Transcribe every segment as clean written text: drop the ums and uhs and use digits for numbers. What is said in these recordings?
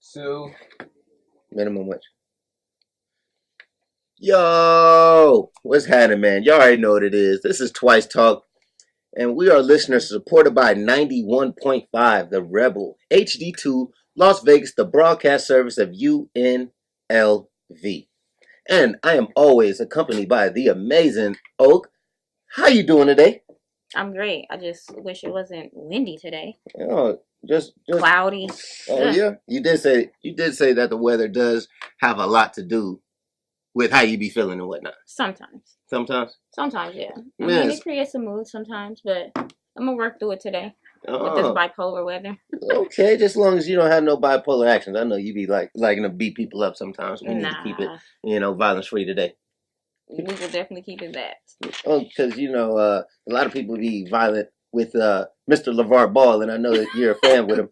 2. Minimum wage. Yo, what's happening, man? Y'all already know what it is. This is Twice Talk, and we are listeners supported by 91.5, the Rebel, HD2, Las Vegas, the broadcast service of UNLV. And I am always accompanied by the amazing Oak. How you doing today? I'm great. I just wish it wasn't windy today. Oh, just cloudy. Oh yeah, you did say that the weather does have a lot to do with how you be feeling and whatnot. Sometimes, yeah. I mean, it creates a mood sometimes, but I'm gonna work through it today with this bipolar weather. Okay, just as long as you don't have no bipolar actions. I know you be liking to beat people up sometimes. We need to keep it, violence free today. We will definitely keep it that. Oh, because a lot of people be violent with Mr. LeVar Ball, and I know that you're a fan with him.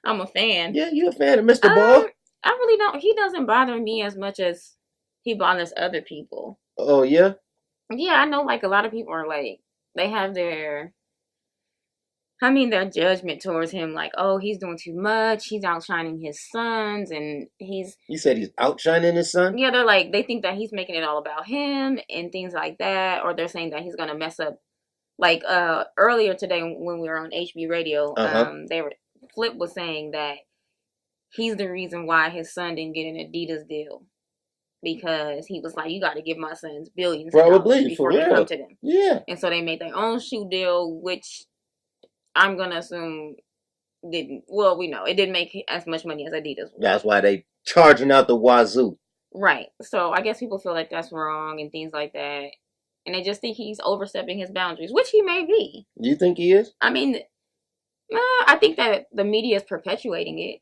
I'm a fan. Yeah, you're a fan of Mr. Ball. I really don't. He doesn't bother me as much as he bothers other people. Oh yeah. Yeah, I know. Like a lot of people are like they have their judgment towards him, like, oh, he's doing too much. He's outshining his sons, and he's... You said he's outshining his son? Yeah, they're like, they think that he's making it all about him and things like that, or they're saying that he's going to mess up. Like, earlier today when we were on HB Radio, Flip was saying that he's the reason why his son didn't get an Adidas deal. Because he was like, you got to give my sons billions of dollars before you come to them. Yeah. And so they made their own shoe deal, which... I'm going to assume we know it didn't make as much money as Adidas would. That's why they charging out the wazoo. Right. So I guess people feel like that's wrong and things like that. And they just think he's overstepping his boundaries, which he may be. You think he is? I mean, I think that the media is perpetuating it.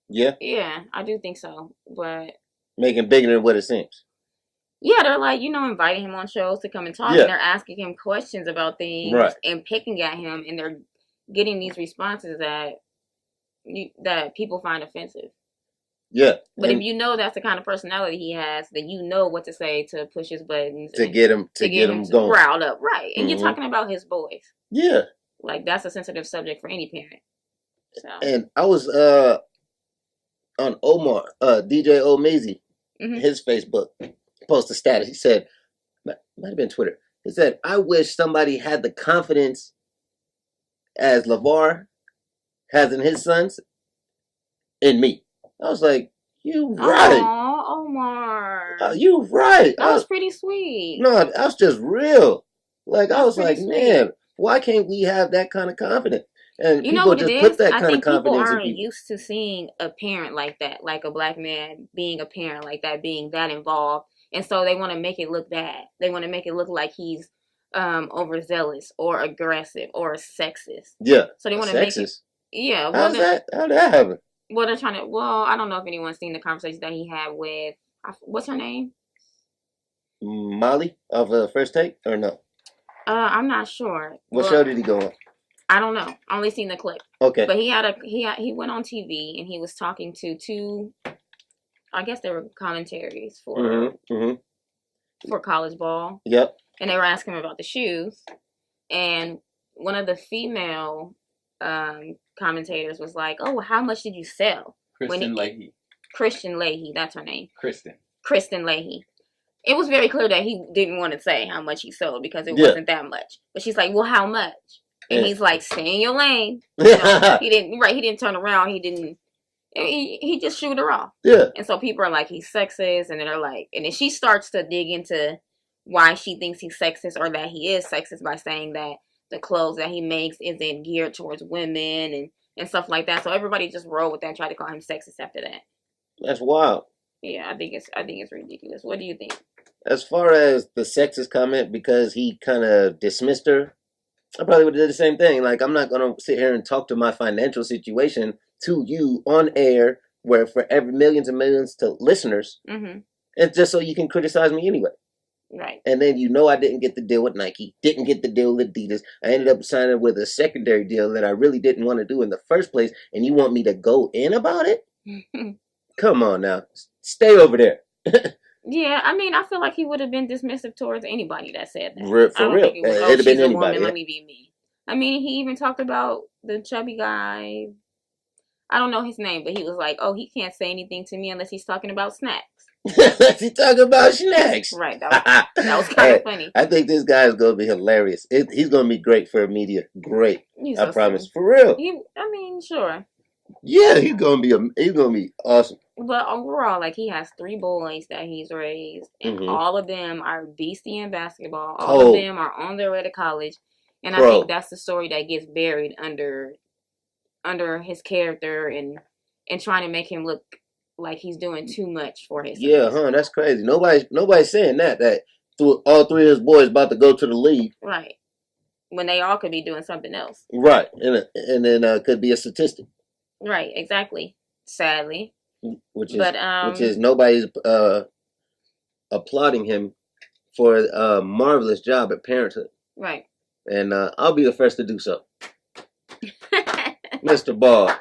Yeah? Yeah, I do think so. But... Making it bigger than what it seems. Yeah, they're like, inviting him on shows to come and talk. Yeah. And they're asking him questions about things. Right. And picking at him. And they're getting these responses that people find offensive. Yeah. But if you know that's the kind of personality he has, then you know what to say to push his buttons. To get him going. Riled up. Right. And you're talking about his boys. Yeah. Like, that's a sensitive subject for any parent. So. And I was on Omar, DJ Omazy, his Facebook, posted a status. He said, might have been Twitter. He said, I wish somebody had the confidence as LeVar has in his sons, in me. I was like, you right. Aww, Omar. You right. That was pretty sweet. No, that was just real. Like, I was like, sweet. Man, why can't we have that kind of confidence? And you know what it is? I think people aren't used to seeing a parent like that, like a black man being a parent like that, being that involved. And so they want to make it look bad. They want to make it look like he's overzealous or aggressive or sexist. Yeah. So they want to make it. Yeah. Well, how'd that happen? Well, they're trying to. Well, I don't know if anyone's seen the conversation that he had with. What's her name? Molly of First Take or no? I'm not sure. What show did he go on? I don't know. I only seen the clip. Okay. But he went on TV and he was talking to two. I guess they were commentaries for college ball. Yep. And they were asking him about the shoes, and one of the female commentators was like, "Oh, well, how much did you sell?" Kristen Leahy. Christian Leahy, that's her name. Kristen Leahy. It was very clear that he didn't want to say how much he sold because it wasn't that much. But she's like, "Well, how much?" And he's like, "Stay in your lane." He didn't turn around. He just shoot her off. Yeah. And so people are like, he's sexist, and then they're like, and then she starts to dig into why she thinks he's sexist or that he is sexist by saying that the clothes that he makes isn't geared towards women and stuff like that. So everybody just rolled with that and tried to call him sexist after that. That's wild. Yeah, I think it's ridiculous. What do you think? As far as the sexist comment, because he kind of dismissed her, I probably would have did the same thing. Like, I'm not going to sit here and talk to my financial situation to you on air, where for every millions and millions to listeners, it's just so you can criticize me anyway. Right. And then I didn't get the deal with Nike, didn't get the deal with Adidas. I ended up signing with a secondary deal that I really didn't want to do in the first place, and you want me to go in about it? Come on now. Stay over there. Yeah, I mean, I feel like he would have been dismissive towards anybody that said that. For real. It'd have been anybody. Woman, let me be me. I mean, he even talked about the chubby guy. I don't know his name, but he was like, "Oh, he can't say anything to me unless he's talking about snacks." He talking about snacks. Right. That was kind of funny. I think this guy is going to be hilarious. He's going to be great for media. Great. He's I so promise. silly. For real. Sure. Yeah, he's going to be awesome. But overall, like, he has 3 boys that he's raised, and all of them are beastie in basketball. All of them are on their way to college, and I think that's the story that gets buried under his character and trying to make him look like he's doing too much for his. Yeah, that's crazy. Nobody's saying that all 3 of his boys about to go to the league. Right. When they all could be doing something else. Right, and then could be a statistic. Right. Exactly. Sadly. Which is nobody's applauding him for a marvelous job at parenthood. Right. And I'll be the first to do so. Mr. Ball.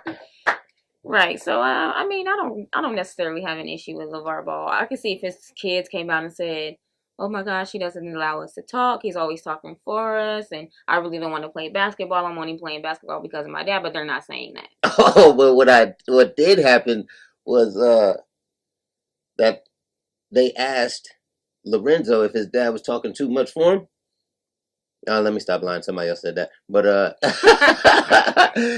Right. So I mean, I don't necessarily have an issue with LeVar Ball. I could see if his kids came out and said, "Oh my gosh, he doesn't allow us to talk. He's always talking for us, and I really don't want to play basketball. I'm only playing basketball because of my dad." But they're not saying that. Oh, but what did happen was that they asked Lorenzo if his dad was talking too much for him. Let me stop lying. Somebody else said that. But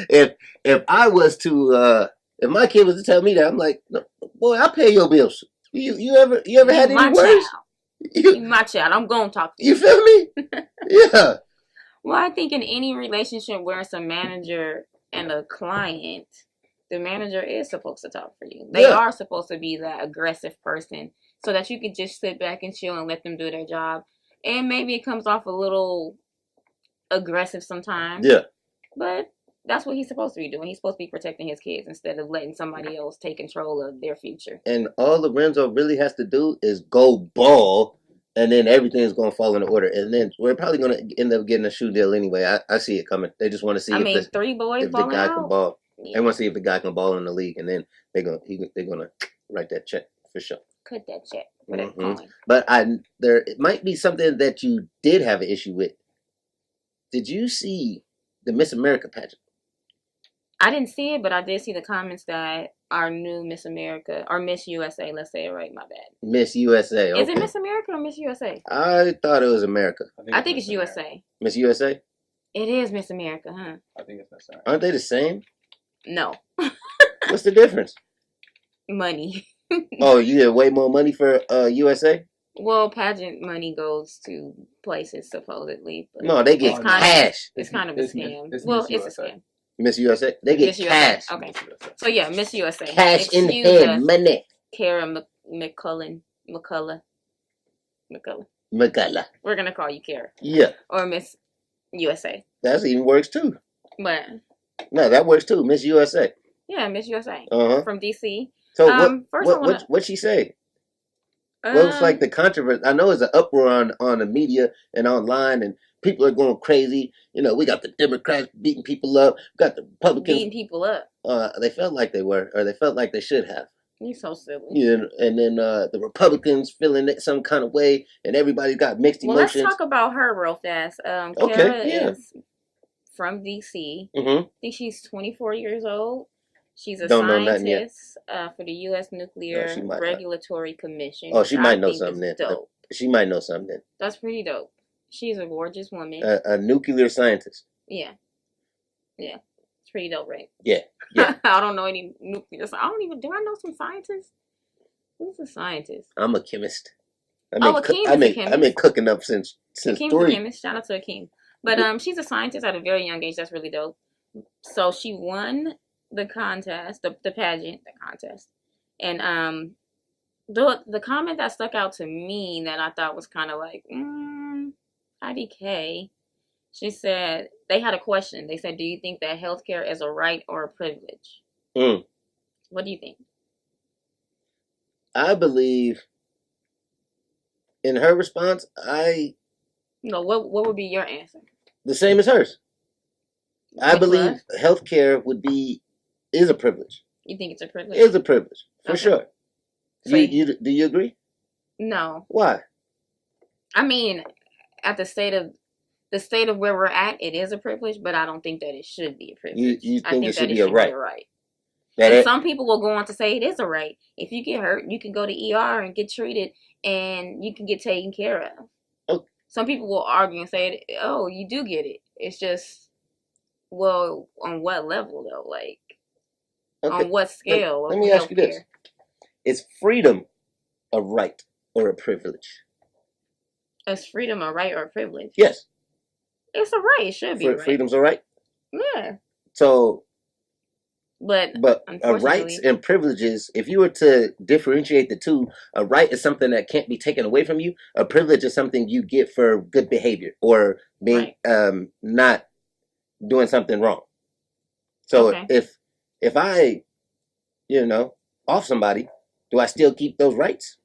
if I was to if my kid was to tell me that, I'm like, no, boy, I'll pay your bills. You ever had any words? You my child. I'm gonna talk to you. You feel me? Yeah. Well, I think in any relationship where it's a manager and a client, the manager is supposed to talk for you. They are supposed to be that aggressive person so that you can just sit back and chill and let them do their job. And maybe it comes off a little aggressive sometimes. Yeah. But that's what he's supposed to be doing. He's supposed to be protecting his kids instead of letting somebody else take control of their future. And all Lorenzo really has to do is go ball, and then everything's going to fall into order. And then we're probably going to end up getting a shoe deal anyway. I see it coming. They just want to see if 3 boys the guy can ball. Yeah. They want to see if the guy can ball in the league, and then they're gonna write that check for sure. Cut that check for that coin. But there might be something that you did have an issue with. Did you see the Miss America pageant? I didn't see it, but I did see the comments that our new Miss America, or Miss USA, let's say it right, my bad. Miss USA. Okay. Is it Miss America or Miss USA? I thought it was America. I think it's USA. Miss USA? It is Miss America, huh? I think it's Miss America. Aren't they the same? No. What's the difference? Money. Oh, you get way more money for USA? Well, pageant money goes to places supposedly. But no, they get cash. It's kind of a scam. It's a scam. Miss USA? They get cash. Okay. So yeah, Miss USA. Cash in hand, money. Kara McCullough. We're gonna call you Kara. Yeah. Or Miss USA. That even works too. But no, that works too. Miss USA. Yeah, Miss USA. From DC. So what she say? What was like the controversy? I know it's an uproar on the media and online, and people are going crazy. You know, we got the Democrats beating people up. We got the Republicans beating people up. They felt like they were, or they felt like they should have. You're so silly. Yeah, and then the Republicans feeling it some kind of way, and everybody got mixed emotions. Let's talk about her real fast. Kara is from DC. I think she's 24 years old. She's a scientist for the U.S. Nuclear Regulatory Commission. Oh, she might know something then. Dope. She might know something then. That's pretty dope. She's a gorgeous woman. A nuclear scientist. Yeah. Yeah. It's pretty dope, right? Yeah. I don't know any nuclear. Do I know some scientists? Who's a scientist? I'm a chemist. Akeem is a chemist. I've been cooking up since Akeem's 3. a chemist. Shout out to Akeem. But she's a scientist at a very young age. That's really dope. So she won the contest, the pageant, the contest. And the comment that stuck out to me that I thought was kind of like, IDK, she said, they had a question. They said, do you think that healthcare is a right or a privilege? What do you think? I believe, in her response, what would be your answer? The same as hers. I believe healthcare is a privilege. You think it's a privilege? It is a privilege, for sure. So do you agree? No. Why? I mean, at the state of where we're at, it is a privilege, but I don't think that it should be a privilege. You think it should be a right? And some people will go on to say it is a right. If you get hurt, you can go to ER and get treated, and you can get taken care of. Oh. Some people will argue and say, "Oh, you do get it." It's just, well, on what level though? Like, on what scale? Let me ask you this: is freedom a right or a privilege? Is freedom a right or a privilege? Yes. It's a right. It should be right. Freedom's a right? Yeah. So, but rights and privileges, if you were to differentiate the two, a right is something that can't be taken away from you. A privilege is something you get for good behavior or being not doing something wrong. So if I, off somebody, do I still keep those rights?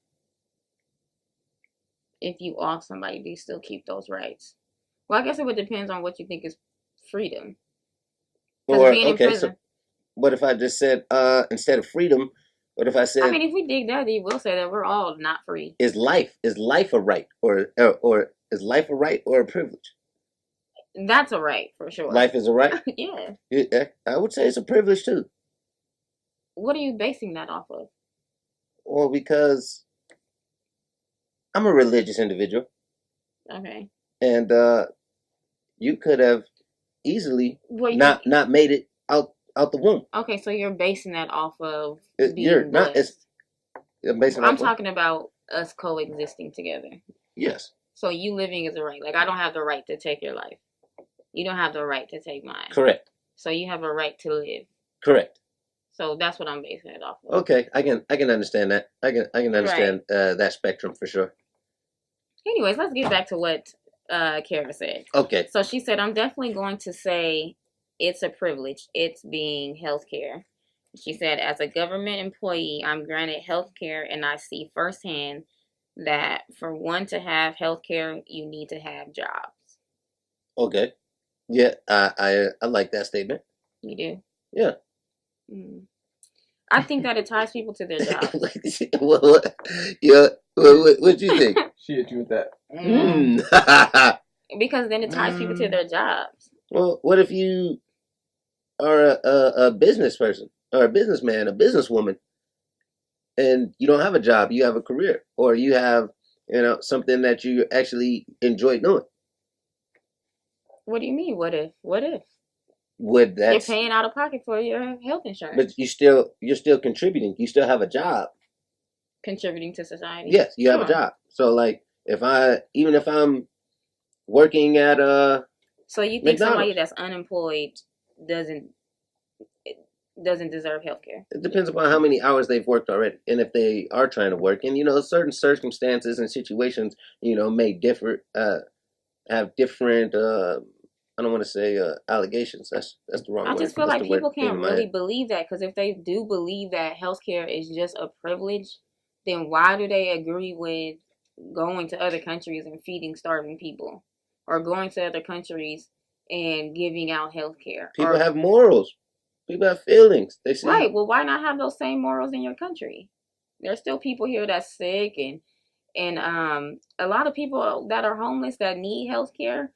If you off somebody, do you still keep those rights? Well, I guess it would depend on what you think is freedom. Or being in prison. So what if I just said instead of freedom? What if I said? I mean, if we dig that, you will say that we're all not free. Is life a right or is life a right or a privilege? That's a right for sure. Life is a right. Yeah. I would say it's a privilege too. What are you basing that off of? Well, because I'm a religious individual. Okay. And you could have easily not made it out the womb. Okay, so you're basing that off of being blessed. I'm talking about us coexisting together. Yes. So you living is a right. Like, I don't have the right to take your life. You don't have the right to take mine. Correct. So you have a right to live. Correct. So that's what I'm basing it off of. Okay, I can understand that. I can understand that spectrum for sure. Anyways, let's get back to what Kara said. Okay. So she said, I'm definitely going to say it's a privilege. It's being healthcare. She said, as a government employee, I'm granted healthcare, and I see firsthand that for one to have healthcare, you need to have jobs. Okay. Yeah, I like that statement. You do? Yeah. I think that it ties people to their jobs. What do you think? She hit you with that. Because then it ties people to their jobs. Well, what if you are a business person or a businessman, a businesswoman, and you don't have a job, you have a career, or you have, something that you actually enjoy doing? What do you mean? What if? You're paying out of pocket for your health insurance, but you're still contributing. You still have a job. Contributing to society. Yes, you have a job. So, like, even if I'm working at so you think somebody that's unemployed doesn't deserve health care? It depends upon how many hours they've worked already, and if they are trying to work. And certain circumstances and situations, may differ, have different. I don't want to say allegations. That's the wrong word. I just feel like people can't really believe that, because if they do believe that healthcare is just a privilege, then why do they agree with going to other countries and feeding starving people, or going to other countries and giving out healthcare? People have morals. People have feelings. They see. Right. Well, why not have those same morals in your country? There's still people here that's sick, and a lot of people that are homeless that need healthcare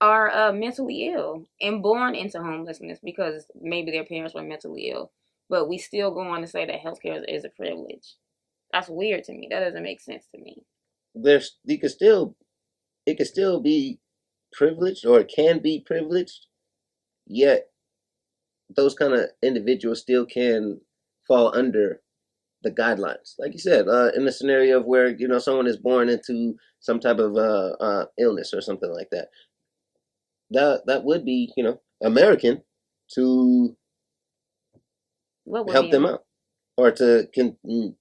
are mentally ill and born into homelessness because maybe their parents were mentally ill. But we still go on to say that healthcare is a privilege. That's weird to me. That doesn't make sense to me. It could still be privileged, or it can be privileged, yet those kind of individuals still can fall under the guidelines. Like you said, in the scenario of where, someone is born into some type of illness or something like that. That would be, American to help them out, or to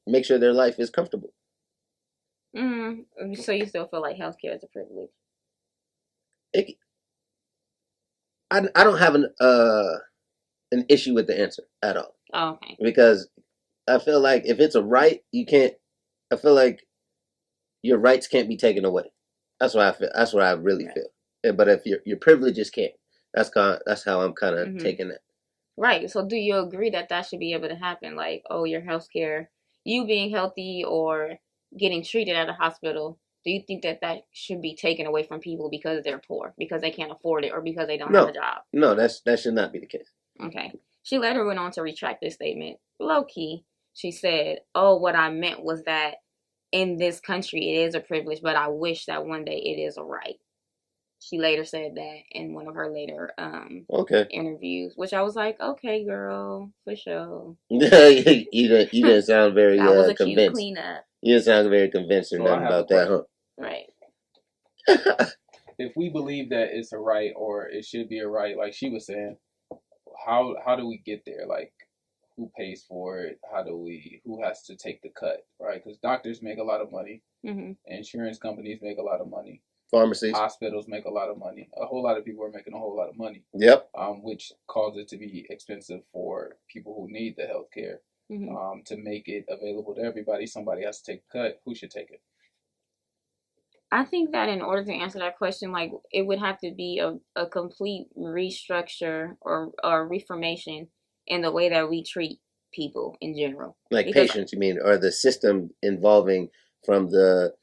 make sure their life is comfortable. So you still feel like healthcare is a privilege? I don't have an issue with the answer at all. Oh, okay. Because I feel like if it's a right, I feel like your rights can't be taken away. That's what I feel. That's what I really feel. But if your privileges can't, that's how I'm kind of taking it. Right. So do you agree that should be able to happen? Like, your healthcare, you being healthy or getting treated at a hospital, do you think that should be taken away from people because they're poor, because they can't afford it, or because they don't have a job? No, that should not be the case. Okay. She later went on to retract this statement. Low key, she said, "Oh, what I meant was that in this country it is a privilege, but I wish that one day it is a right." She later said that in one of her later interviews, which I was like, okay, girl, for sure. you didn't sound very that was a convinced. cute cleanup. You didn't sound very convinced or nothing about that, huh? Right. If we believe that it's a right or it should be a right, like she was saying, how do we get there? Like, who pays for it? Who has to take the cut, right? Because doctors make a lot of money. Mm-hmm. Insurance companies make a lot of money. Pharmacies. Hospitals make a lot of money. A whole lot of people are making a whole lot of money. Yep. Which causes it to be expensive for people who need the health care. Mm-hmm. To make it available to everybody, somebody has to take the cut. Who should take it? I think that in order to answer that question, like, it would have to be a complete restructure or reformation in the way that we treat people in general. Like patients, you mean, or the system involving from the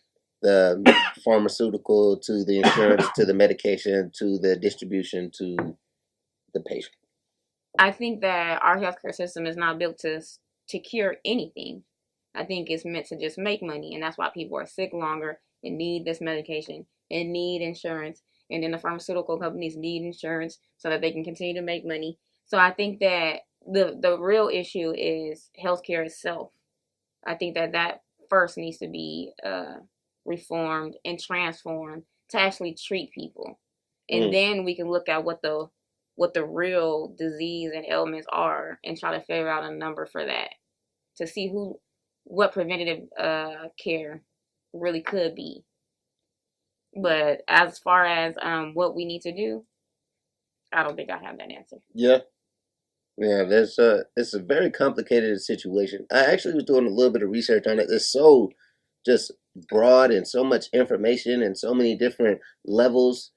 pharmaceutical to the insurance to the medication to the distribution to the patient. I think that our healthcare system is not built to cure anything. I think it's meant to just make money, and that's why people are sick longer and need this medication and need insurance, and then the pharmaceutical companies need insurance so that they can continue to make money. So I think that the real issue is healthcare itself. I think that first needs to be reformed and transformed to actually treat people, and then we can look at what the real disease and ailments are and try to figure out a number for that to see what preventative care really could be. But as far as what we need to do, I don't think I have that answer. Yeah, it's a very complicated situation. I actually was doing a little bit of research on it. It's so just broad and so much information and so many different levels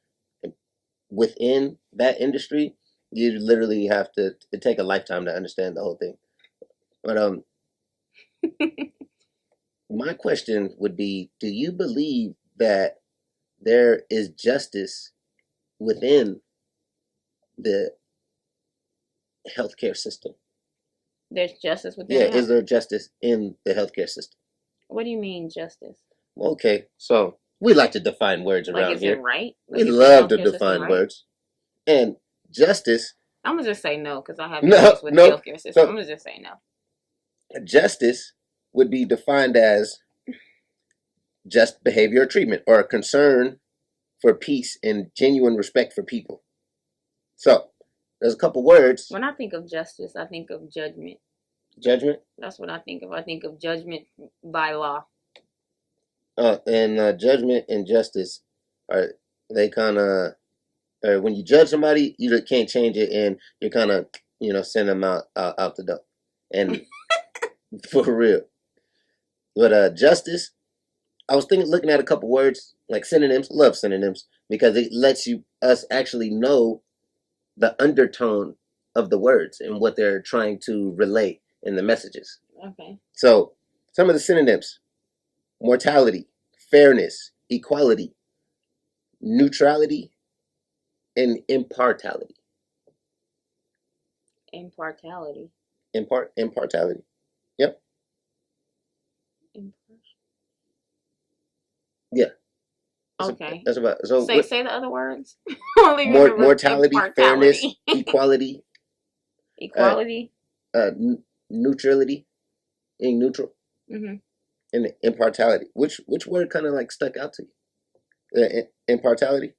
within that industry. You literally have to take a lifetime to understand the whole thing. But my question would be, do you believe that there is justice within the healthcare system? There's justice within. Yeah, is there justice in the healthcare system? What do you mean justice? Okay, so we like to define words like, around is here. It right? We love to define words. And justice. I'm gonna just say no because I have no with the healthcare system. I'm gonna just say no. Justice would be defined as just behavior or treatment, or a concern for peace and genuine respect for people. So there's a couple words. When I think of justice, I think of judgment. Judgment? That's what I think of. I think of judgment by law. And judgment and justice are they kind of when you judge somebody, you can't change it, and you kind of send them out the door, and for real. But justice, I was looking at a couple words like synonyms. Love synonyms because it lets us actually know the undertone of the words and what they're trying to relay in the messages. Okay. So some of the synonyms: mortality, fairness, equality, neutrality, and impartiality. Impartiality. Impartiality. Yep. Yeah. Okay. That's about. So say the other words. Mortality, fairness, equality. Equality. Neutrality, being neutral. Mm-hmm. And impartiality. Which word kind of like stuck out to you? Impartiality.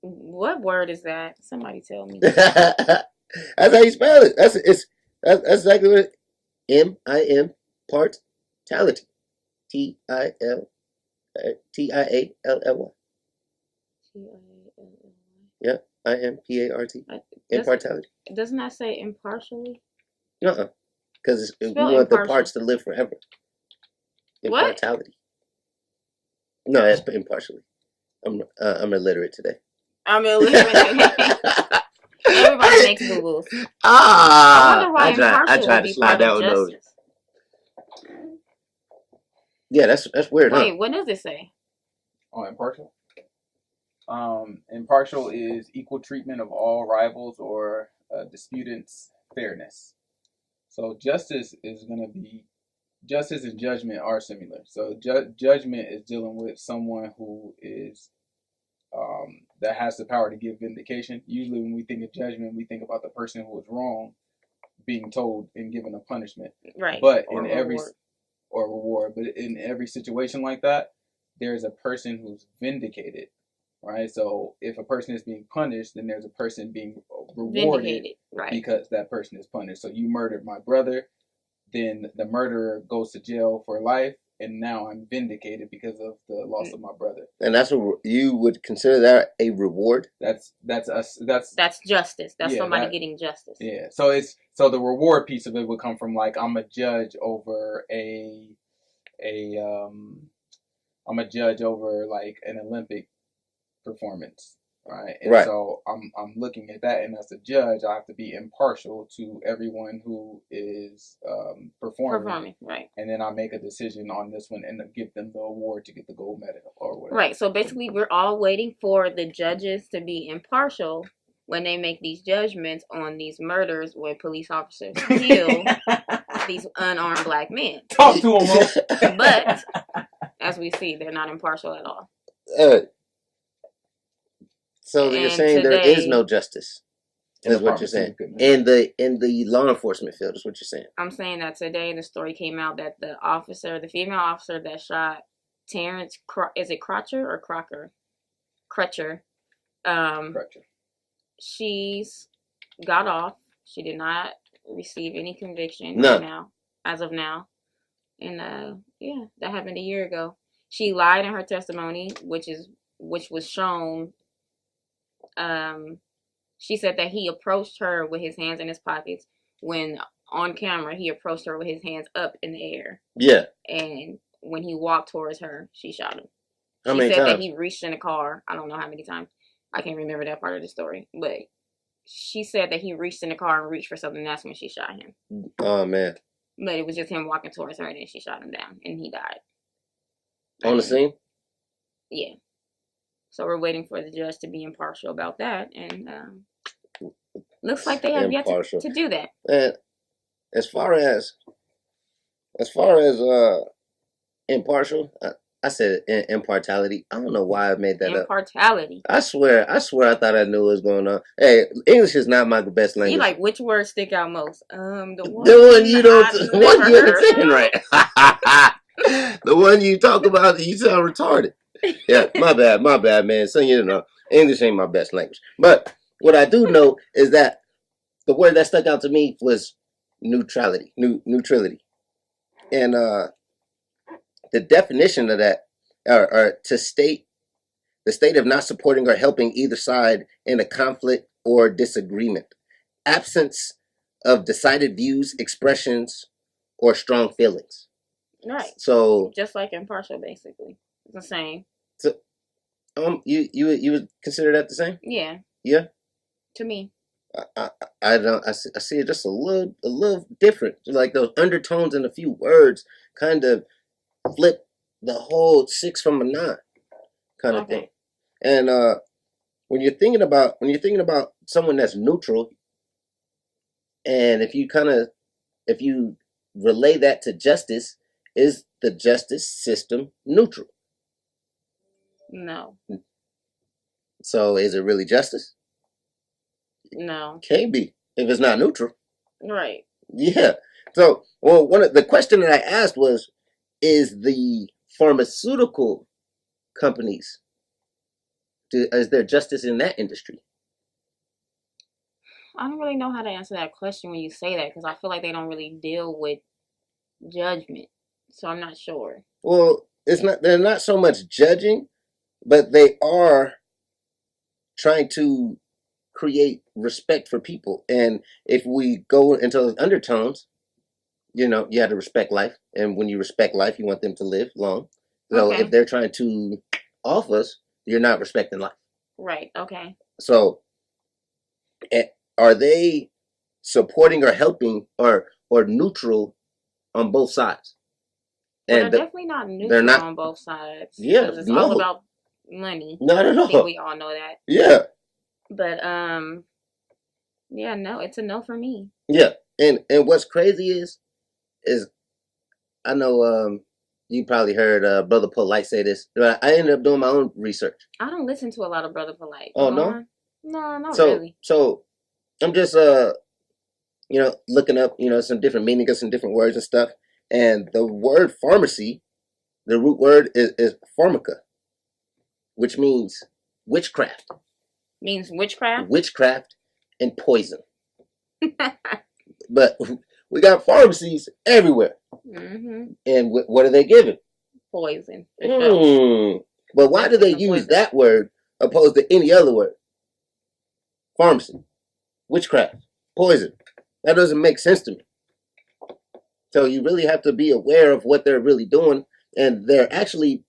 What word is that? Somebody tell me. That's how you spell it. That's exactly what it is. Impartiality. TIALLY. Yeah, IMPART. Impartiality. Doesn't that say impartially? No, because we want the parts to live forever. Impartiality. What? No, that's impartially. I'm illiterate today. I'm illiterate. Everybody makes Googles. I tried to slide that one over. Yeah, that's weird. Wait, huh? What does it say? Oh, impartial. Impartial is equal treatment of all rivals or disputants fairness. So justice and judgment are similar. So judgment is dealing with someone who is that has the power to give vindication. Usually when we think of judgment, we think about the person who was wrong being told and given a punishment. Right. But or in every reward. or reward, but in every situation like that, there's a person who's vindicated, right? So if a person is being punished, then there's a person being rewarded Vindicated, right. because that person is punished. So you murdered my brother, then the murderer goes to jail for life, and now I'm vindicated because of the loss of my brother. And that's what you would consider that a reward? That's justice. That's somebody getting justice. Yeah. So the reward piece of it would come from like I'm a judge over I'm a judge over like an Olympic performance, right? And right. So I'm looking at that, and as a judge, I have to be impartial to everyone who is performing, right? And then I make a decision on this one and give them the award to get the gold medal or whatever. Right. So basically, we're all waiting for the judges to be impartial when they make these judgments on these murders where police officers kill these unarmed black men. Talk to them, but as we see, they're not impartial at all. So you're saying there is no justice, is what you're saying, in the law enforcement field, is what you're saying. I'm saying that today the story came out that the female officer that shot Terrence, is it Crutcher or Crocker? Crutcher. Crutcher. She's got off. She did not receive any conviction as of now. And that happened a year ago. She lied in her testimony, which was shown. She said that he approached her with his hands in his pockets when on camera he approached her with his hands up in the air. Yeah. And when he walked towards her, she shot him. How many times? That he reached in the car. I don't know how many times. I can't remember that part of the story. But she said that he reached in the car and reached for something. That's when she shot him. Oh, man. But it was just him walking towards her, and then she shot him down, and he died. On the scene? Yeah. So we're waiting for the judge to be impartial about that, and looks like they have yet to do that. And as far as impartial, I said impartiality. I don't know why I made that impartiality. I swear I thought I knew what was going on. Hey, English is not my best language. You like which words stick out most? The one you don't, the one you understand right. The one you talk about, you sound retarded. Yeah, my bad, man. So you know, English ain't my best language. But what I do know is that the word that stuck out to me was neutrality. And the definition of that, or to state the state of not supporting or helping either side in a conflict or disagreement, absence of decided views, expressions, or strong feelings. Right. So just like impartial, basically, it's the same. So, you would consider that the same? Yeah. Yeah. To me. I don't. I see it just a little different. Like those undertones in a few words kind of flip the whole 6 from a 9 kind of thing. And when you're thinking about someone that's neutral, and if you relay that to justice, is the justice system neutral? No. So is it really justice? No. Can't be if it's not neutral. Right. Yeah. So, well, the question that I asked was, is the pharmaceutical companies, is there justice in that industry? I don't really know how to answer that question when you say that, because I feel like they don't really deal with judgment. So I'm not sure. Well, they're not so much judging, but they are trying to create respect for people. And if we go into those undertones, you know, you have to respect life. And when you respect life, you want them to live long. So if they're trying to off us, you're not respecting life. Right. Okay. So are they supporting or helping or neutral on both sides? And they're definitely not neutral on both sides. Yeah. It's all about money. Not at all. I think we all know that. Yeah. But Yeah, no, it's a no for me. Yeah, and what's crazy is I know you probably heard Brother Polite say this, but I ended up doing my own research. I don't listen to a lot of Brother Polite. Oh Go no, on. No, not so really. so I'm just looking up some different meanings of some different words and stuff, and the word pharmacy, the root word is pharmaca, which means witchcraft. Means witchcraft. Witchcraft and poison. But we got pharmacies everywhere. Mm-hmm. And what are they giving? Poison. Sure. But why do they use that word opposed to any other word? Pharmacy, witchcraft, poison. That doesn't make sense to me. So you really have to be aware of what they're really doing. And they're actually,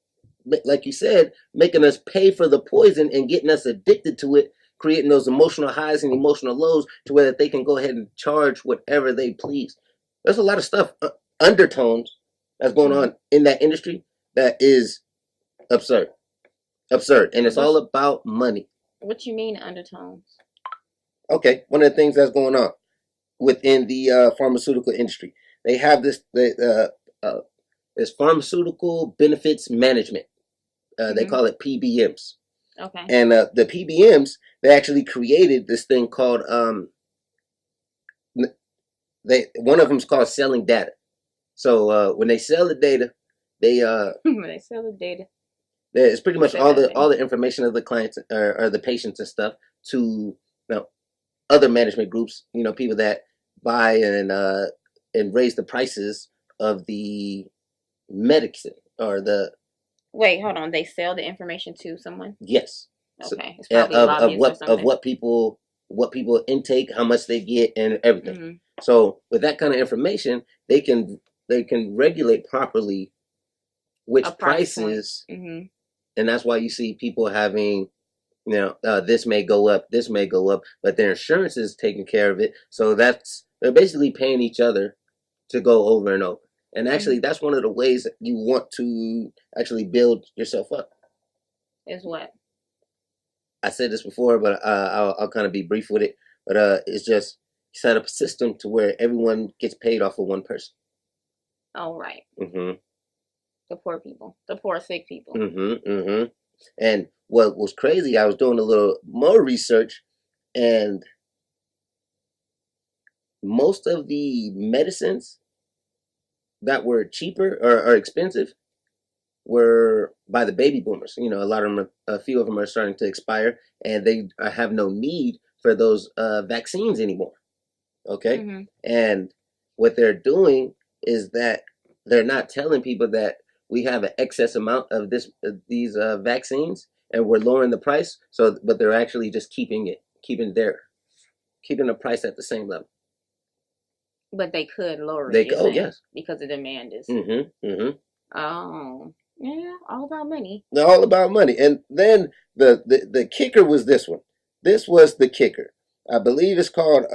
like you said, making us pay for the poison and getting us addicted to it, creating those emotional highs and emotional lows to where they can go ahead and charge whatever they please. There's a lot of stuff, undertones that's going on in that industry that is absurd. Absurd. And it's all about money. What you mean undertones? Okay, one of the things that's going on within the pharmaceutical industry, they have this pharmaceutical benefits management. They call it PBMs. Okay. And the PBMs, they actually created this thing called one of them is called selling data. So when they sell the data, when they sell the data, it's pretty much all the information of the clients or the patients and stuff to other management groups, people that buy and raise the prices of the medicine or the. Wait, hold on. They sell the information to someone? Yes. Okay. It's probably of what people intake, how much they get, and everything. Mm-hmm. So with that kind of information, they can regulate properly which prices, and that's why you see people having, this may go up, but their insurance is taking care of it. So they're basically paying each other to go over and over. And actually, that's one of the ways that you want to actually build yourself up. Is what? I said this before, but I'll kind of be brief with it. But it's just set up a system to where everyone gets paid off of one person. Oh, right. Mm-hmm. The poor people. The poor, sick people. Mm-hmm. Mm-hmm. And what was crazy, I was doing a little more research, and most of the medicines that were cheaper or expensive were by the baby boomers. A lot of them, a few of them are starting to expire, and they have no need for those vaccines anymore. Okay, and what they're doing is that they're not telling people that we have an excess amount of these vaccines, and we're lowering the price. But they're actually just keeping the price at the same level. But they could lower it. Yes, because the demand is. Oh, yeah, all about money. They're all about money. And then the kicker was this one. This was the kicker. I believe it's called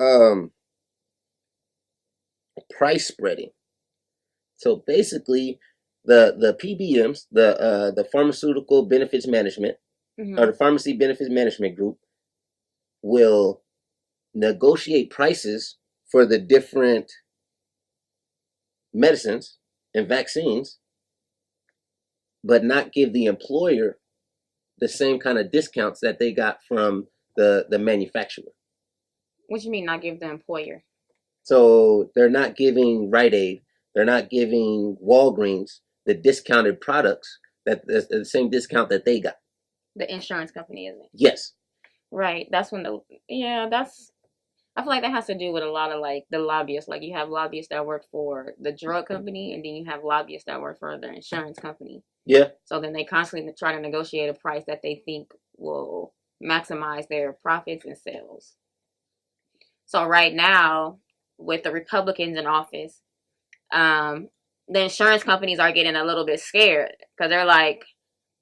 price spreading. So basically, the PBMs, the pharmaceutical benefits management, or the pharmacy benefits management group, will negotiate prices for the different medicines and vaccines, but not give the employer the same kind of discounts that they got from the manufacturer. What do you mean not give the employer? So they're not giving Rite Aid, they're not giving Walgreens the discounted products the same discount that they got. The insurance company, isn't it? Yes. Right. That's when I feel like that has to do with a lot of like the lobbyists. Like you have lobbyists that work for the drug company, and then you have lobbyists that work for the insurance company. Yeah. So then they constantly try to negotiate a price that they think will maximize their profits and sales. So right now, with the Republicans in office, the insurance companies are getting a little bit scared because they're like,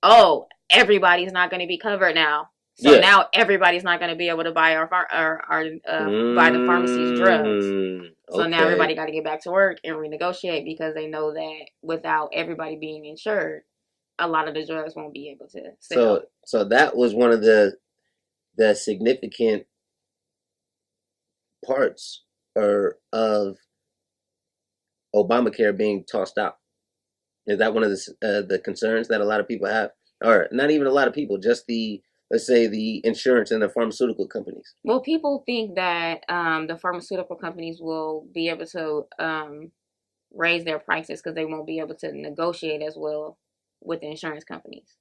oh, everybody's not going to be covered now. So now everybody's not going to be able to buy buy the pharmacy's drugs. So now everybody got to get back to work and renegotiate because they know that without everybody being insured, a lot of the drugs won't be able to sell. So that was one of the significant parts are of Obamacare being tossed out? Is that one of the concerns that a lot of people have, or not even a lot of people, just let's say the insurance and the pharmaceutical companies? Well, people think that the pharmaceutical companies will be able to raise their prices because they won't be able to negotiate as well with the insurance companies.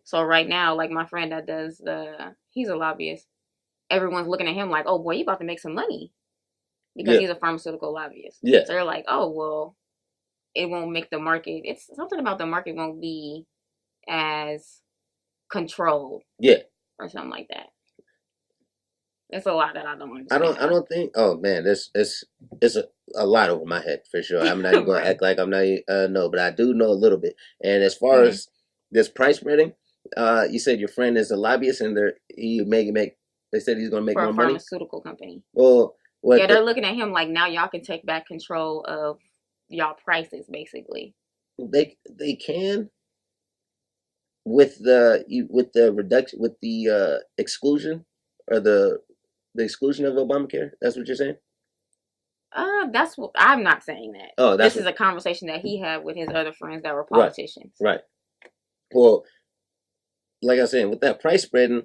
So right now, like my friend that does he's a lobbyist. Everyone's looking at him like, oh boy, you about to make some money because he's a pharmaceutical lobbyist. Yeah. So they're like, oh, well, it won't make the market. It's something about the market won't be as controlled. Yeah. Or something like that. It's a lot that I don't understand. I don't think, oh man, it's a lot over my head for sure. I'm not even going to act like I'm not, no, but I do know a little bit. And as far as this price spreading, you said your friend is a lobbyist and they said he's going to make more money? For a pharmaceutical company. Well, they're looking at him like, now y'all can take back control of y'all prices, basically. They can with the reduction, with the exclusion, or the exclusion of Obamacare. That's what you're saying? That's what I'm not saying that. Oh, this is a conversation that he had with his other friends that were politicians. Right. Well, like I was saying, with that price spreading,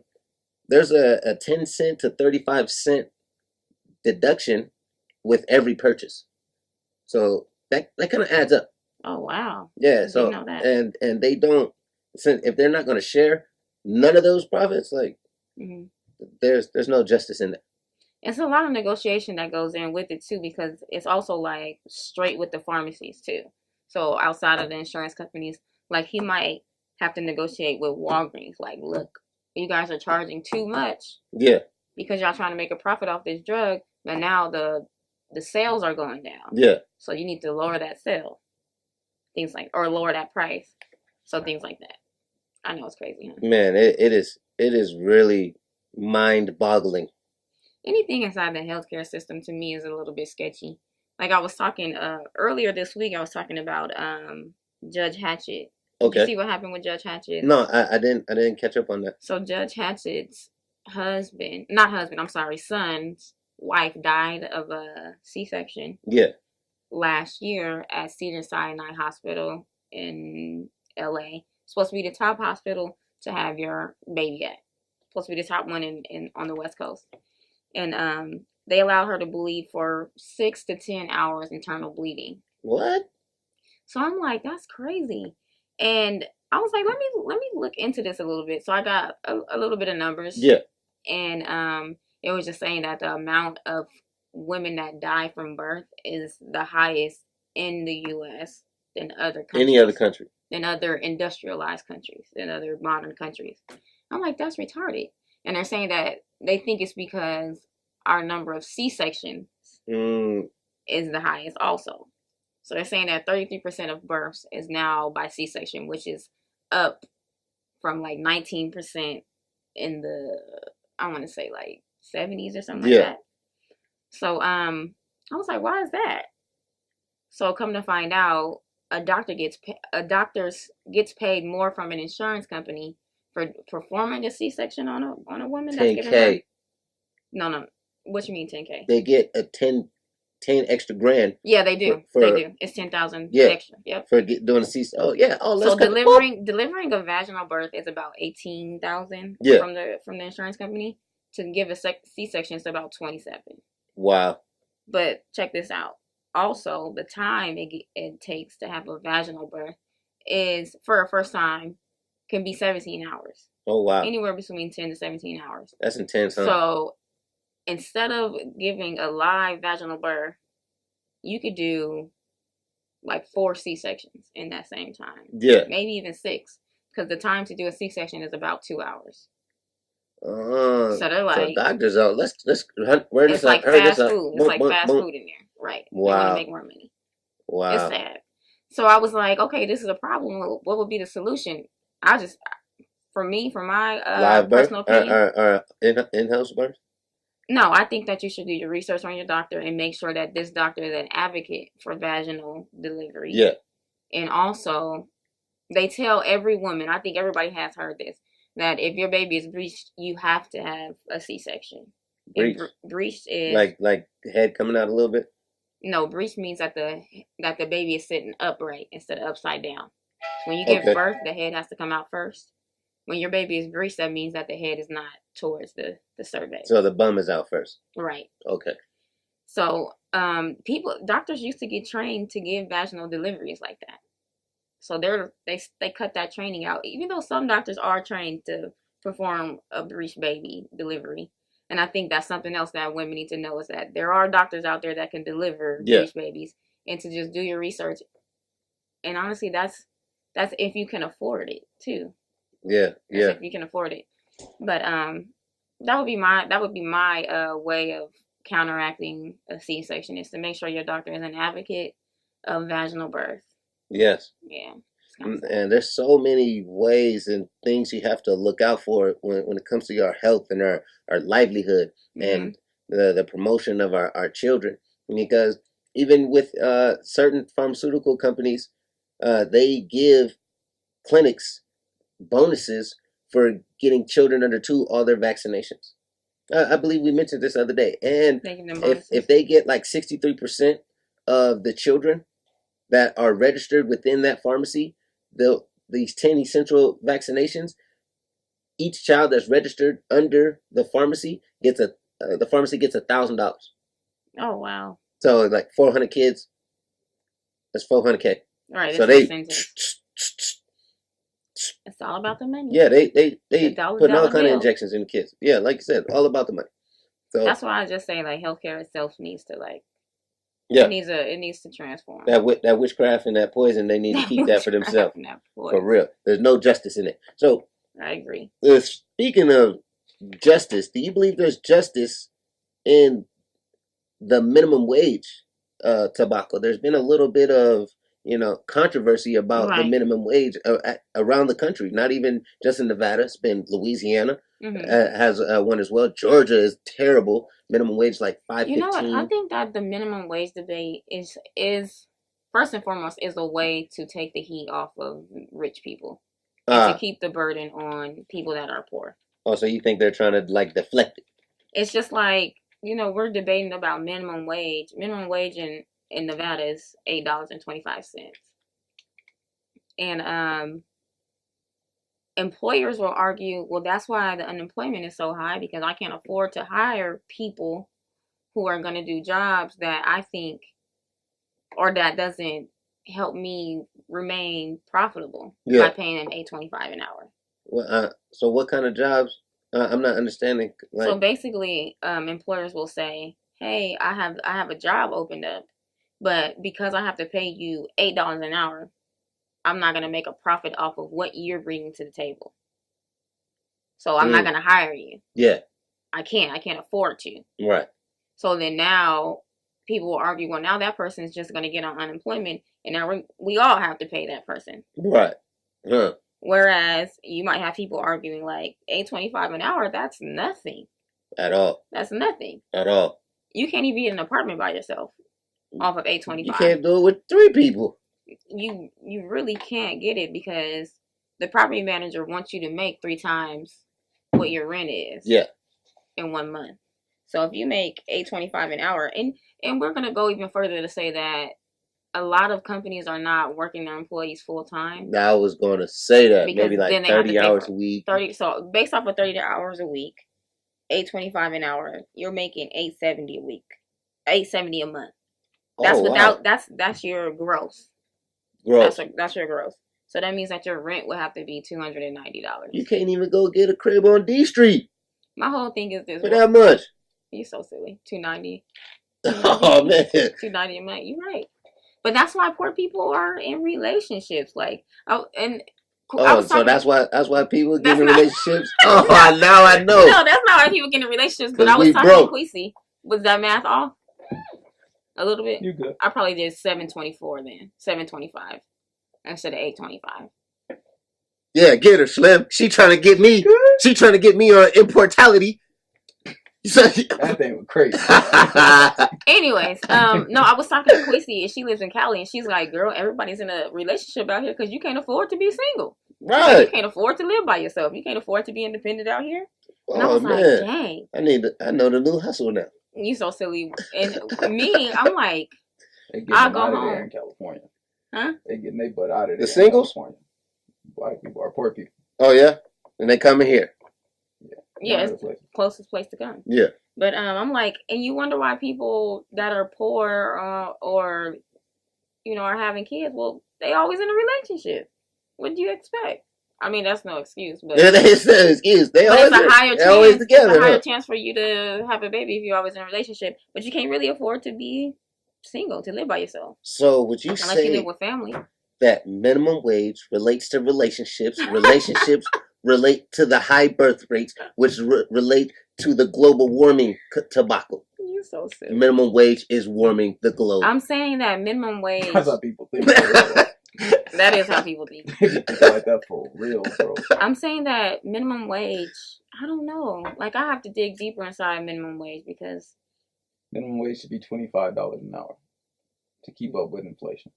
there's a 10 cent to 35 cent deduction with every purchase. So that kind of adds up. Oh wow. Yeah. So know that. and they don't, if they're not going to share none of those profits, like there's no justice in that. It's a lot of negotiation that goes in with it too, because it's also like straight with the pharmacies too. So outside of the insurance companies, like he might have to negotiate with Walgreens. Like, look, you guys are charging too much. Yeah. Because y'all trying to make a profit off this drug, but now the sales are going down. Yeah. So you need to lower that sale. Things like, or lower that price. So things like that. I know it's crazy, huh? Man, it is really mind-boggling. Anything inside the healthcare system to me is a little bit sketchy. Like I was talking earlier this week, I was talking about Judge Hatchett. Did you see what happened with Judge Hatchett? No, I didn't catch up on that. So Judge Hatchett's son's wife died of a C-section. Yeah. Last year at Cedars-Sinai Hospital in LA. Supposed to be the top hospital to have your baby at. Supposed to be the top one in on the West Coast. And they allowed her to bleed for 6 to 10 hours internal bleeding. What? So I'm like, that's crazy. And I was like, let me look into this a little bit. So I got a little bit of numbers. Yeah. And it was just saying that the amount of women that die from birth is the highest in the U.S. than other countries. Any other country. Than other industrialized countries, than other modern countries. I'm like, that's retarded. And they're saying that they think it's because our number of C-sections is the highest also. So they're saying that 33% of births is now by C-section, which is up from like 19% in the, I want to say like 70s or something like that. So I was like, why is that? So come to find out, a doctor gets paid more from an insurance company for performing a C-section on a woman that's giving birth. No. What you mean 10K? They get a 10 extra grand. Yeah, they do. They do. It's 10,000 extra. Yep. For doing a C-section. Oh yeah. Oh, let's so delivering a vaginal birth is about 18,000 from the insurance company. To give a C-section is about 27. Wow. But check this out. Also, the time it takes to have a vaginal birth is, for a first time, can be 17 hours. Oh, wow. Anywhere between 10 to 17 hours. That's intense, huh? So, instead of giving a live vaginal birth, you could do like 4 C-sections in that same time. Yeah. Maybe even 6. Because the time to do a C-section is about 2 hours. So they're like, so doctors are, let's where it's like fast food. It's like fast food in there. Right. Wow. They want to make more money. Wow. It's sad. So I was like, okay, this is a problem. What would be the solution? For my live personal birth? opinion. In-house birth? No, I think that you should do your research on your doctor and make sure that this doctor is an advocate for vaginal delivery. Yeah. And also, they tell every woman, I think everybody has heard this, that if your baby is breached, you have to have a C-section. Breech. Breech is like the head coming out a little bit. No, breech means that the baby is sitting upright instead of upside down. When you give birth, the head has to come out first. When your baby is breech, that means that the head is not towards the cervix. So the bum is out first. Right. Okay. So doctors used to get trained to give vaginal deliveries like that. So they cut that training out, even though some doctors are trained to perform a breech baby delivery. And I think that's something else that women need to know is that there are doctors out there that can deliver breech babies, and to just do your research. And honestly, that's if you can afford it too. Yeah. If you can afford it. But that would be my way of counteracting a C-section, is to make sure your doctor is an advocate of vaginal birth. Yes. Yeah. And there's so many ways and things you have to look out for when it comes to your health and our livelihood and the promotion of our children. Because even with certain pharmaceutical companies, they give clinics bonuses for getting children under 2 all their vaccinations. I believe we mentioned this the other day. And if they get like 63% of the children that are registered within that pharmacy, these 10 essential vaccinations, each child that's registered under the pharmacy gets $1,000. Oh wow! So like 400 kids, that's 400K. Right. So it's all about the money. Yeah, they putting all kind of injections in the kids. Yeah, like you said, all about the money. So that's why I just say like healthcare itself needs to it needs to transform. That witchcraft and that poison, they need to keep that for themselves. For real. There's no justice in it. So I agree. Speaking of justice, do you believe there's justice in the minimum wage tobacco? There's been a little bit of controversy about the minimum wage around the country. Not even just in Nevada. It's been Louisiana has one as well. Georgia is terrible. Minimum wage like $5.15. You know what? I think that the minimum wage debate is first and foremost is a way to take the heat off of rich people and to keep the burden on people that are poor. Oh, so you think they're trying to like deflect it? It's just like we're debating about minimum wage. Minimum wage in Nevada is $8.25, and employers will argue, well, that's why the unemployment is so high, because I can't afford to hire people who are going to do jobs that I think, or that doesn't help me remain profitable by paying them $8.25 an hour. Well, so what kind of jobs? I'm not understanding. So basically, employers will say, hey, I have a job opened up, but because I have to pay you $8 an hour, I'm not going to make a profit off of what you're bringing to the table. So I'm not going to hire you. Yeah. I can't afford to. Right. So then now people will argue, well, now that person is just going to get on unemployment, and now we all have to pay that person. Right. Huh. Whereas you might have people arguing like $8.25 an hour, that's nothing. At all. That's nothing. At all. You can't even be in an apartment by yourself off of $8.25. You can't do it with 3 people. You really can't get it because the property manager wants you to make 3 times what your rent is. Yeah. In 1 month. So if you make $8.25 an hour, and we're gonna go even further to say that a lot of companies are not working their employees full time. I was gonna say that maybe like 30 hours a week. 30. So based off of 30 hours a week, $8.25 an hour, you're making $8.70 a week, $8.70 a month. That's without that's your gross. That's your gross. So that means that your rent would have to be $290. You can't even go get a crib on D Street. My whole thing is this. For that much? You're so silly. $290. Oh man. $290 a month. You're right. But that's why poor people are in relationships. So that's why people get in relationships. Oh, now I know. No, that's not why people get in relationships. But I was talking to Queasy. Was that math off? A little bit. You're good. I probably did 724 then. 725 instead of 825. Yeah, get her, Slim. She trying to get me. She trying to get me on immortality. That thing was crazy. Anyways, no, I was talking to Queasy, and she lives in Cali, and she's like, "Girl, everybody's in a relationship out here because you can't afford to be single. Right? You can't afford to live by yourself. You can't afford to be independent out here. And I was like, dang. I know the new hustle now. You so silly. And me, I'm like, I'll go home. There in California. Huh? They getting their butt out of there. The singles? California. Black people or poor people. Oh yeah? And they coming here. Yeah, it's the closest place to come. Yeah. But I'm like, and you wonder why people that are poor or, you know, are having kids, well, they always in a relationship. What do you expect? I mean, that's no excuse, but it's no excuse. They always together. It's a higher chance for you to have a baby if you're always in a relationship. But you can't really afford to be single, to live by yourself. So would you unless you live with family? That minimum wage relates to relationships. Relationships relate to the high birth rates, which relate to the global warming debacle. You're so silly. Minimum wage is warming the globe. I'm saying that minimum wage. That's how people think. That is how people think. Like that for real, bro. I'm saying that minimum wage, I don't know. Like, I have to dig deeper inside minimum wage because minimum wage should be $25 an hour to keep up with inflation.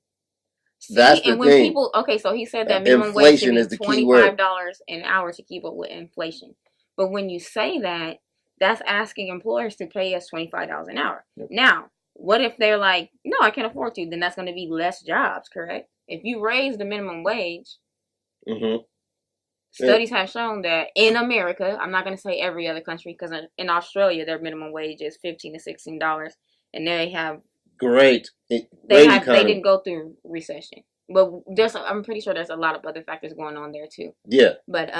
That's the when thing. People, okay, so he said that minimum wage should be $25 an hour to keep up with inflation. But when you say that, that's asking employers to pay us $25 an hour. Yep. Now, what if they're like, no, I can't afford to? Then that's going to be less jobs, correct? If you raise the minimum wage, studies have shown that in America, I'm not going to say every other country, because in Australia, their minimum wage is $15 to $16, and they have They didn't go through recession, but I'm pretty sure there's a lot of other factors going on there too. Yeah. But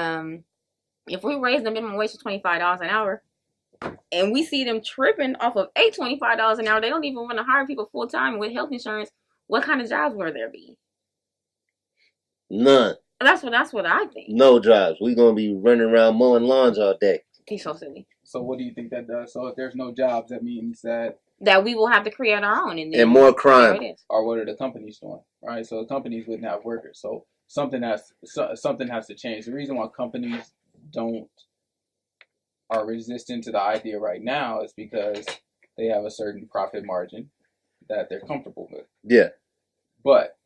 if we raise the minimum wage to $25 an hour, and we see them tripping off of $25 an hour, they don't even want to hire people full time with health insurance. What kind of jobs will there be? None. That's what I think. No jobs. We're gonna be running around mowing lawns all day. He's so silly. So what do you think that does? So if there's no jobs, that means that we will have to create our own, and more crime. Or what are the companies doing? Right. So the companies wouldn't have workers. So something has to change. The reason why companies are resistant to the idea right now is because they have a certain profit margin that they're comfortable with. Yeah. But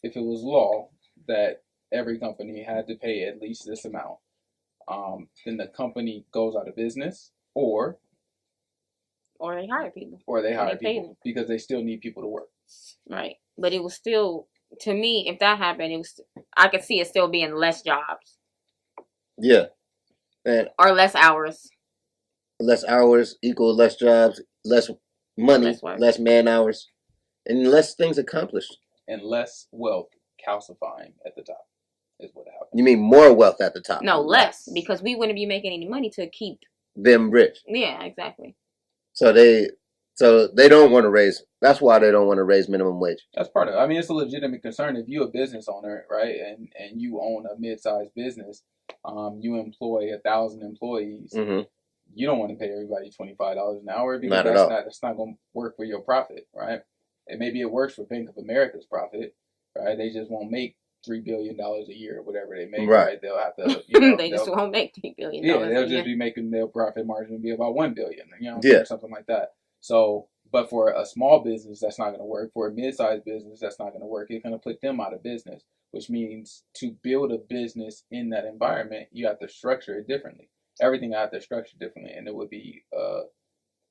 if it was law that every company had to pay at least this amount, then the company goes out of business, or they hire people. Or they hire people because they still need people to work. Right. But it was still, to me, if that happened, I could see it still being less jobs. Yeah. Or less hours. Less hours equal less jobs, less money, less man hours, and less things accomplished. And less wealth calcifying at the top is what happened. You mean more wealth at the top? No, less, because we wouldn't be making any money to keep them rich. Yeah, exactly. So they don't want to raise. That's why they don't want to raise minimum wage. That's part of it. I mean, it's a legitimate concern. If you're a business owner, right, and you own a mid-sized business, you employ 1,000 employees. Mm-hmm. You don't want to pay everybody $25 an hour because that's not going to work for your profit, right? And maybe it works for Bank of America's profit, right? They just won't make $3 billion a year or whatever they make, right? They'll have to, they just won't make $3 billion. Yeah, they'll just be making their profit margin be about $1 billion, or something like that. So, but for a small business, that's not going to work. For a mid-sized business, that's not going to work. It's going to put them out of business, which means to build a business in that environment, you have to structure it differently. Everything I have to structure differently, and it would be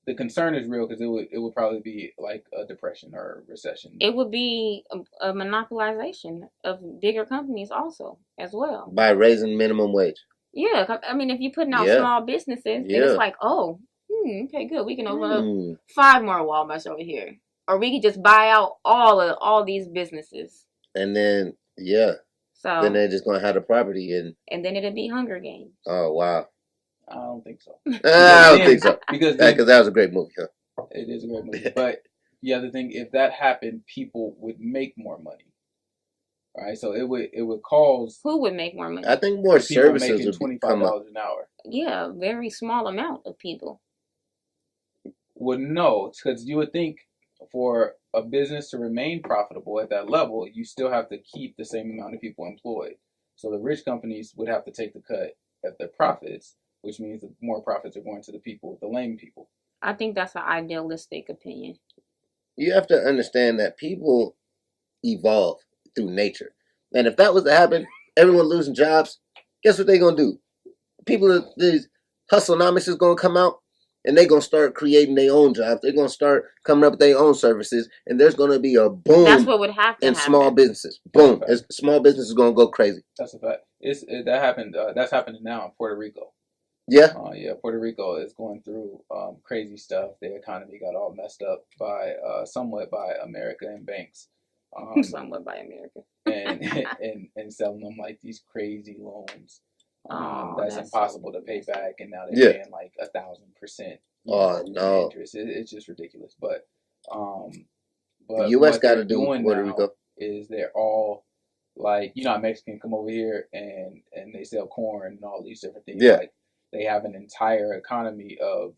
the concern is real because it would probably be like a depression or a recession. It would be a monopolization of bigger companies also as well by raising minimum wage. Yeah, I mean, if you're putting out small businesses, then it's like, okay, good, we can open up 5 more Walmarts over here, or we could just buy out all these businesses, and then so then they're just gonna have the property and then it'll be Hunger Games. Oh wow. I don't think so. I don't think so. Because that was a great movie. Huh? It is a great movie. But the other thing, if that happened, people would make more money. All right, so it would cause. Who would make more money? I think more services would $25 an hour. Yeah, a very small amount of people. Well, no, because you would think for a business to remain profitable at that level, you still have to keep the same amount of people employed. So the rich companies would have to take the cut at their profits, which means that more profits are going to the lame people. I think that's an idealistic opinion. You have to understand that people evolve through nature. And if that was to happen, everyone losing jobs, guess what they're going to do? People, these Hustlenomics is gonna come out, and they're gonna start creating their own jobs. They're gonna start coming up with their own services, and there's gonna be a boom. That's what would have to in happen. small businesses. Boom, small business is gonna go crazy. That's a fact. That happened. That's happening now in Puerto Rico. Yeah. Yeah. Puerto Rico is going through crazy stuff. Their economy got all messed up by somewhat by America and banks. Somewhat by America. and selling them like these crazy loans. That's impossible to pay back, and now they're paying like 1,000%. Oh no! Interest. It's just ridiculous. But the U.S. got to do Puerto Rico. Is they're all like, you know, Mexican come over here and they sell corn and all these different things. Yeah. Like they have an entire economy of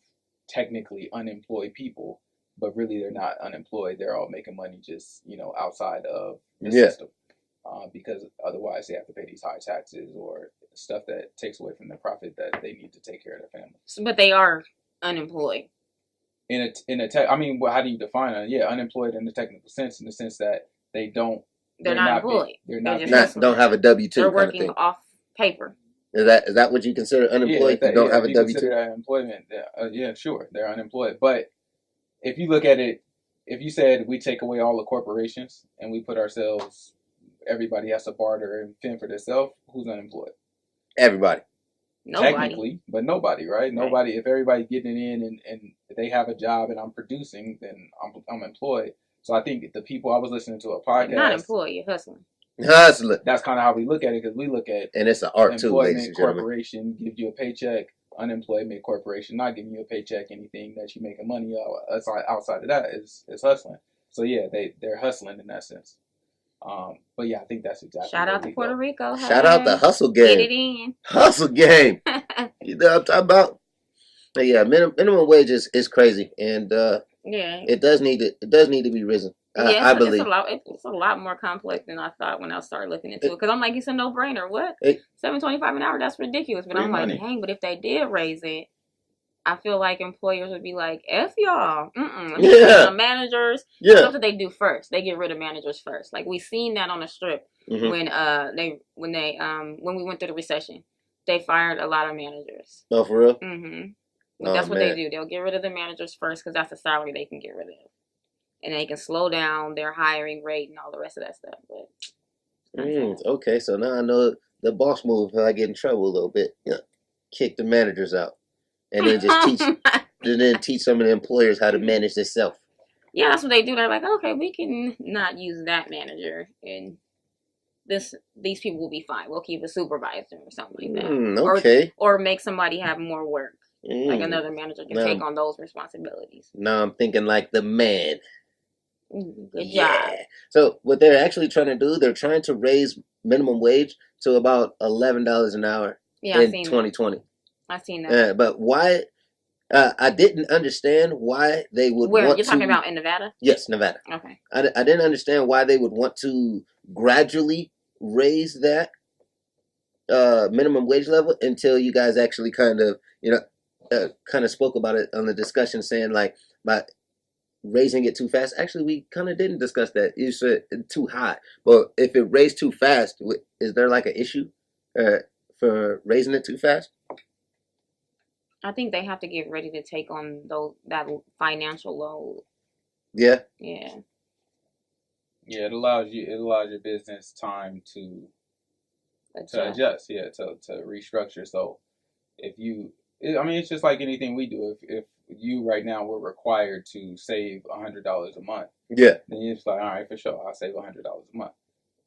technically unemployed people, but really they're not unemployed. They're all making money just, you know, outside of the system. Because otherwise they have to pay these high taxes or stuff that takes away from the profit that they need to take care of their family. But they are unemployed. I mean, well, how do you define it? Yeah, unemployed in the technical sense, in the sense that they're not employed. They're not don't have a W-2. They're working off paper. Is that what you consider unemployed? Yeah, you don't have a W-2. Consider that employment. Yeah, sure, they're unemployed. But if you look at it, if you said we take away all the corporations and we put ourselves, everybody has to barter and fend for themselves, who's unemployed? Everybody. Nobody. Technically, but nobody, right? Nobody. If everybody's getting it in and they have a job and I'm producing, then I'm employed. So I think the people, I was listening to a podcast. You're not employed, you're hustling. Hustling. That's kind of how we look at it, because we look at, and it's an art too, ladies and gentlemen. Corporation gives you a paycheck. Unemployment corporation not giving you a paycheck. Anything that you making money outside of that is hustling. So yeah, they're hustling in that sense. But yeah, I think that's exactly. Shout out to Puerto Rico. Hey. Shout out the hustle game. Get it in. Hustle game. You know what I'm talking about? But yeah, minimum wage is crazy, and it does need to be risen. I believe it's a lot more complex than I thought when I started looking into it. Because I'm like, it's a no-brainer. What? $7.25 an hour? That's ridiculous. But I'm like, dang. But if they did raise it, I feel like employers would be like, F y'all. The managers. Yeah. That's what they do first. They get rid of managers first. Like we seen that on the strip when we went through the recession. They fired a lot of managers. Oh, for real? That's what they do. They'll get rid of the managers first because that's the salary they can get rid of. And they can slow down their hiring rate and all the rest of that stuff. But okay, so now I know the boss move. If I get in trouble a little bit, kick the managers out, and then just teach some of the employers how to manage themselves. Yeah, that's what they do. They're like, okay, we can not use that manager, and these people will be fine. We'll keep a supervisor or something like that. Okay. Or make somebody have more work. Like another manager can take on those responsibilities. Now I'm thinking like the man. Good job. So what they're actually trying to do, they're trying to raise minimum wage to about $11 an hour in 2020. I've seen that. But why? I didn't understand why they would want to... Where? You're talking about in Nevada? Yes, Nevada. Okay. I didn't understand why they would want to gradually raise that minimum wage level until you guys actually kind of spoke about it on the discussion, saying like by raising it too fast. Actually, we kind of didn't discuss that. You said too high, but if it raised too fast, is there like an issue for raising it too fast? I think they have to get ready to take on that financial load. Yeah. Yeah. Yeah, it allows your business time to adjust. Yeah, to restructure. So it's just like anything we do. If you right now were required to save $100 a month, then it's like, all right, for sure, I'll save $100 a month.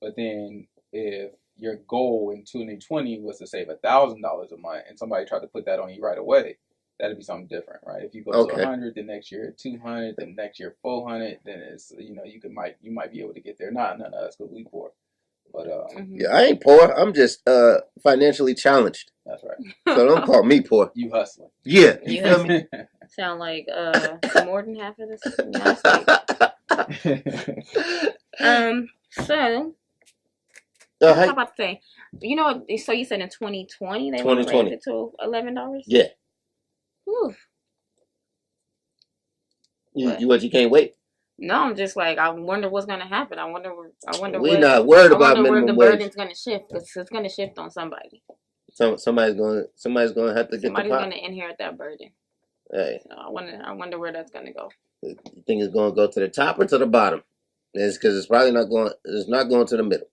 But then if your goal in 2020 was to save $1,000 a month, and somebody tried to put that on you right away, that'd be something different, right? If you go to 100, the next year 200, the next year 400, then it's you might be able to get there. Not none of us because we poor. But yeah, I ain't poor. I'm just financially challenged. That's right. So don't call me poor. You hustling. Yeah. You feel me? Sound like more than half of this. So how about to say, so you said in 2020 they want to raise it to $11? Yeah. Whew. You can't wait? No, I'm just like, I wonder what's gonna happen. I wonder. We're not worried about minimum wage. Where the burden's gonna shift, because it's gonna shift on somebody. Somebody's gonna have to get the Somebody's pot. gonna inherit that burden. Hey, So I wonder where that's gonna go. you think it's gonna go to the top or to the bottom? It's because it's probably not going. It's not going to the middle.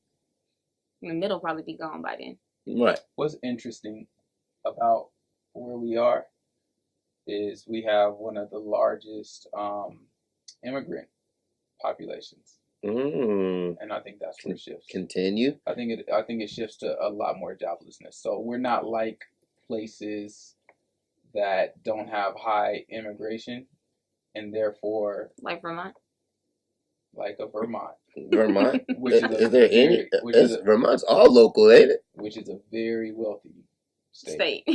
The middle probably be gone by then. Right. What's interesting about where we are is we have one of the largest immigrant populations, and I think that's where it shifts. Continue. I think it shifts to a lot more joblessness. So we're not like places that don't have high immigration, and therefore Like Vermont. like a Vermont. Vermont. Which is is there any? Vermont's all local, ain't it? Which is a very wealthy state.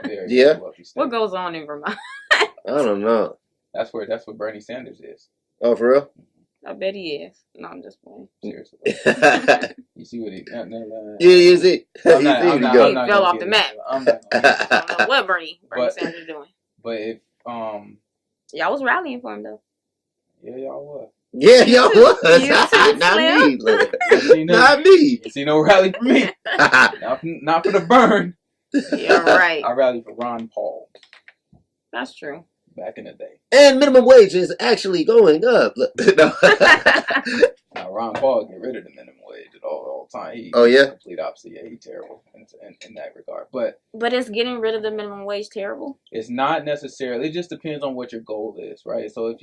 Very wealthy state. What goes on in Vermont? I don't know. That's what Bernie Sanders is. Oh, for real? I bet he is. No, I'm just playing. Seriously. You see what he? Yeah, you see. I'm not He gonna fell off get the it. map. I'm not gonna get it. I don't know what Bernie Sanders doing. But if Y'all was rallying for him though. yeah, y'all was. Yeah, y'all was. You too, Not Slim. me. Not me. See no rally for me. Not for the burn. You're right. I rallied for Ron Paul That's true. back in the day. And minimum wage is actually going up. Look, no. Now Ron Paul get rid of the minimum wage at all time. He's yeah? complete opposite. Yeah, he's terrible in that regard. But is getting rid of the minimum wage terrible? it's not necessarily. It just depends on what your goal is, right? So if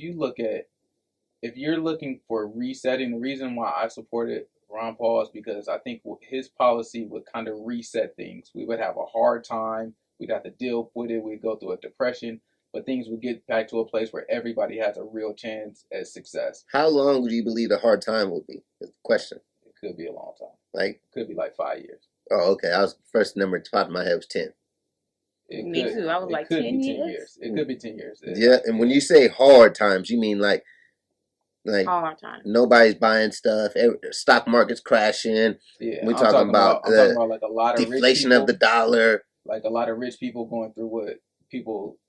you're looking for resetting, the reason why I supported Ron Paul is because I think his policy would kind of reset things. We would have a hard time. We'd have to deal with it. We'd go through a depression. But things would get back to a place where everybody has a real chance at success. How long do you believe the hard time will be? Is the question. It could be a long time. Like, it could be like 5 years. Oh, okay. First number at the top of my head was 10. Me too. I was like 10 years. It could be 10 years. Yeah, and when you say hard times, you mean like hard time. Nobody's buying stuff. Stock market's crashing. Yeah, I'm talking about like a lot of deflation rich people, of the dollar. Like a lot of rich people going through what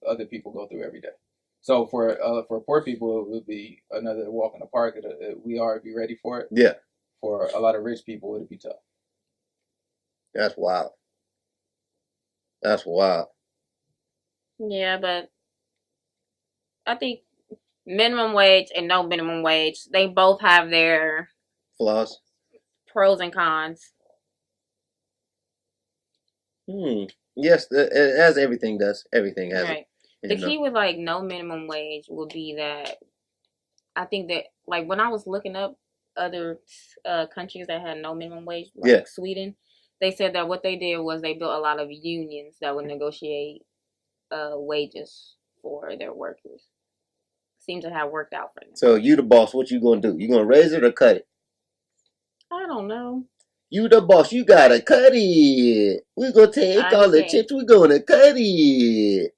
other people go through every day. So for poor people, it would be another walk in the park. Be ready for it. Yeah. For a lot of rich people, it'd be tough. That's wild. That's wild. Yeah, but I think minimum wage and no minimum wage, they both have their flaws, pros and cons. Yes, as everything does. Everything has right. it. The key with like no minimum wage would be that I think that like when I was looking up other countries that had no minimum wage, like Sweden, they said that what they did was they built a lot of unions that would negotiate wages for their workers. Seems to have worked out for them. So you the boss, what you gonna do? You gonna raise it or cut it? I don't know. You the boss, you gotta cut it. We gonna take all the chips, we gonna cut it.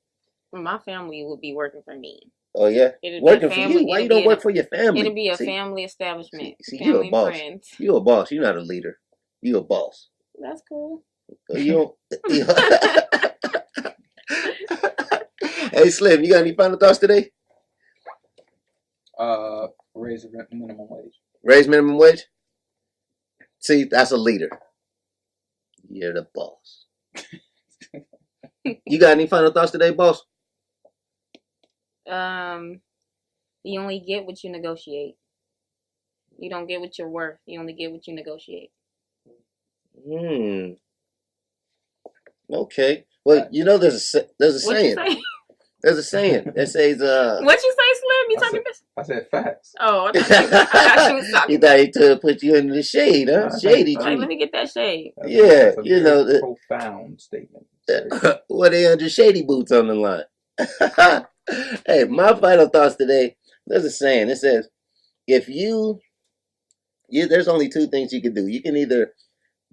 My family would be working for me. Oh yeah? Working for you? Why you don't work for your family? It'll be a family establishment. See, family you a boss. Friends. You a boss, you're not a leader. You a boss. That's cool. You don't Hey Slim, you got any final thoughts today? Raise minimum wage. Raise minimum wage? See, that's a leader. You're the boss. You got any final thoughts today, boss? You only get what you negotiate. You don't get what you're worth. You only get what you negotiate. Okay. Well, you know, there's a saying. There's a saying that says, What'd you say, Slim? You talking about? I said facts. Oh, I thought you was talking. You thought he to put you into the shade, huh? Shady. Like, let me get that shade. Yeah, you know. Profound statement. What they under shady boots on the line. Hey, my final thoughts today. There's a saying. It says, if there's only two things you can do. You can either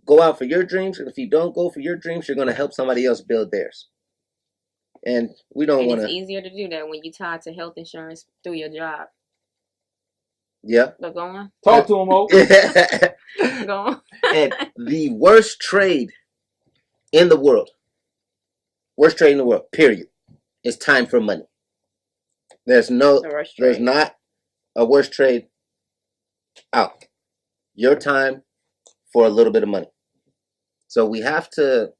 go out for your dreams, or if you don't go for your dreams, you're going to help somebody else build theirs. And we don't want to. It's easier to do that when you're tied to health insurance through your job. Yeah. But go on. Talk to him, Mo. Go on. And the worst trade in the world, period, is time for money. There's not a worse trade out. Your time for a little bit of money. So we have to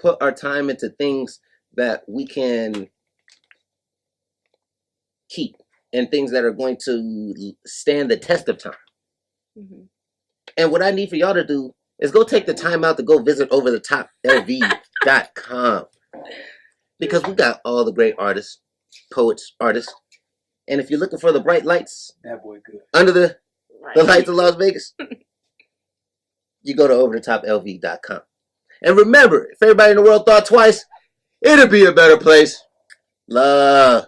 put our time into things that we can keep and things that are going to stand the test of time. Mm-hmm. And what I need for y'all to do is go take the time out to go visit OverTheTopLv.com, because we got all the great artists, poets, artists. And if you're looking for the bright lights, that boy good. Under the lights of Las Vegas, you go to OverTheTopLv.com. And remember, if everybody in the world thought twice, it'd be a better place. Love.